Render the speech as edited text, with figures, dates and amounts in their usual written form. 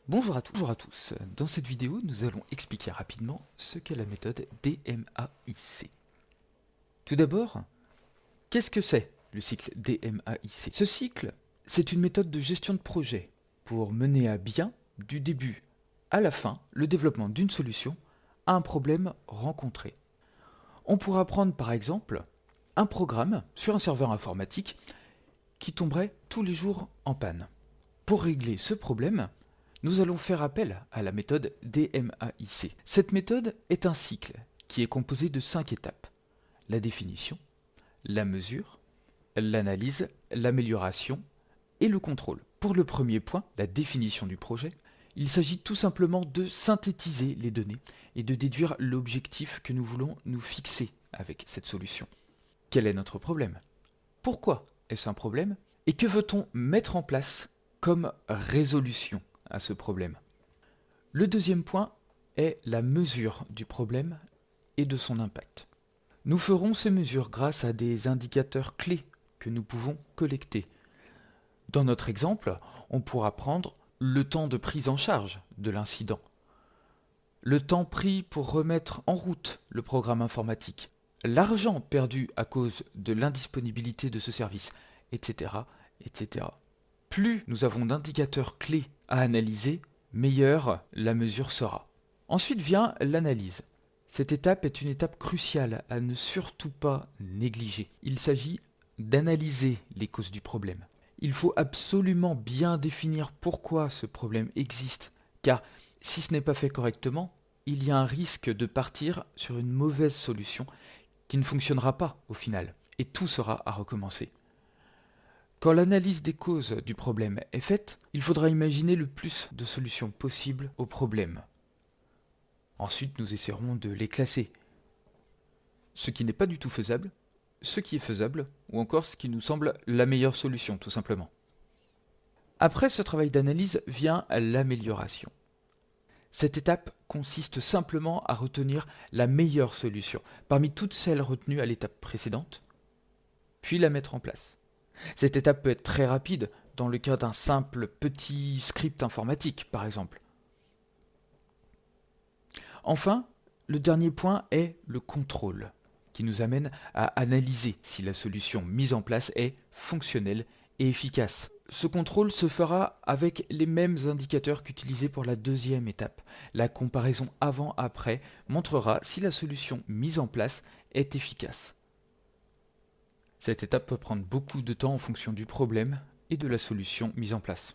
Bonjour à tous. Dans cette vidéo, nous allons expliquer rapidement ce qu'est la méthode DMAIC. Tout d'abord, qu'est-ce que c'est le cycle DMAIC? Ce cycle, c'est une méthode de gestion de projet pour mener à bien, du début à la fin, le développement d'une solution à un problème rencontré. On pourra prendre par exemple un programme sur un serveur informatique qui tomberait tous les jours en panne. Pour régler ce problème, nous allons faire appel à la méthode DMAIC. Cette méthode est un cycle qui est composé de 5 étapes. La définition, la mesure, l'analyse, l'amélioration et le contrôle. Pour le premier point, la définition du projet, il s'agit tout simplement de synthétiser les données et de déduire l'objectif que nous voulons nous fixer avec cette solution. Quel est notre problème? Pourquoi est-ce un problème? Et que veut-on mettre en place comme résolution à ce problème? Le deuxième point est la mesure du problème et de son impact. Nous ferons ces mesures grâce à des indicateurs clés que nous pouvons collecter. Dans notre exemple, on pourra prendre le temps de prise en charge de l'incident, le temps pris pour remettre en route le programme informatique, l'argent perdu à cause de l'indisponibilité de ce service, etc., etc. Plus nous avons d'indicateurs clés à analyser, meilleure la mesure sera. Ensuite vient l'analyse. Cette étape est une étape cruciale à ne surtout pas négliger. Il s'agit d'analyser les causes du problème. Il faut absolument bien définir pourquoi ce problème existe, car si ce n'est pas fait correctement, il y a un risque de partir sur une mauvaise solution qui ne fonctionnera pas au final, et tout sera à recommencer. Quand l'analyse des causes du problème est faite, il faudra imaginer le plus de solutions possibles au problème. Ensuite, nous essaierons de les classer. Ce qui n'est pas du tout faisable, ce qui est faisable, ou encore ce qui nous semble la meilleure solution, tout simplement. Après ce travail d'analyse vient l'amélioration. Cette étape consiste simplement à retenir la meilleure solution parmi toutes celles retenues à l'étape précédente, puis la mettre en place. Cette étape peut être très rapide dans le cas d'un simple petit script informatique, par exemple. Enfin, le dernier point est le contrôle, qui nous amène à analyser si la solution mise en place est fonctionnelle et efficace. Ce contrôle se fera avec les mêmes indicateurs qu'utilisés pour la deuxième étape. La comparaison avant-après montrera si la solution mise en place est efficace. Cette étape peut prendre beaucoup de temps en fonction du problème et de la solution mise en place.